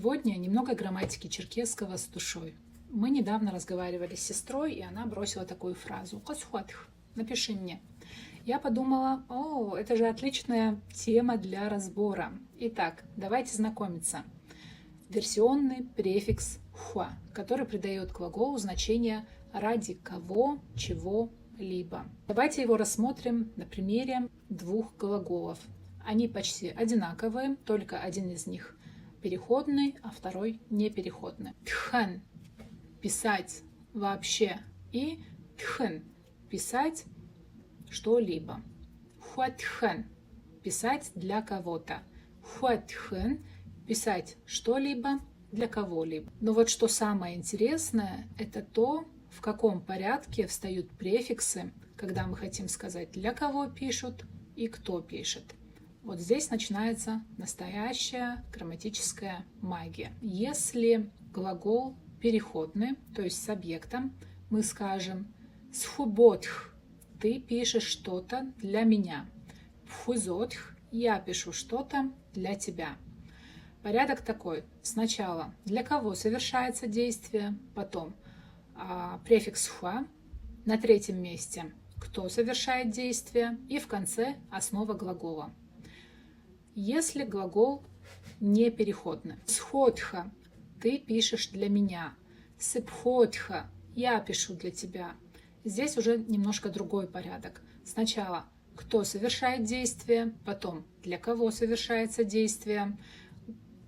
Сегодня немного грамматики черкесского с душой. Мы недавно разговаривали с сестрой, и она бросила такую фразу «Косхуатх, напиши мне». Я подумала, это же отличная тема для разбора. Итак, давайте знакомиться. Версионный префикс «хуа», который придает глаголу значение ради кого, чего-либо. Давайте его рассмотрим на примере двух глаголов. Они почти одинаковые, только один из них переходный, а второй непереходный. Тхэн – писать вообще, и тхэн – писать что-либо. Хуатхэн – писать для кого-то. Хуатхэн – писать что-либо для кого-либо. Но вот что самое интересное, это то, в каком порядке встают префиксы, когда мы хотим сказать, для кого пишут и кто пишет. Вот здесь начинается настоящая грамматическая магия. Если глагол переходный, то есть с объектом, мы скажем «схуботх» – ты пишешь что-то для меня. «Пхузотх» – я пишу что-то для тебя. Порядок такой. Сначала для кого совершается действие, потом префикс «хуа», на третьем месте кто совершает действие и в конце основа глагола. Если глагол непереходный. Сходха – ты пишешь для меня. Сыпходха – я пишу для тебя. Здесь уже немножко другой порядок. Сначала кто совершает действие, потом для кого совершается действие.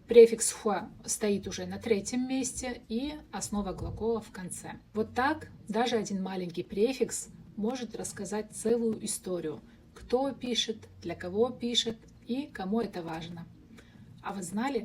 Префикс «хуа» стоит уже на третьем месте и основа глагола в конце. Вот так даже один маленький префикс может рассказать целую историю. Кто пишет, для кого пишет и кому это важно. А вы знали,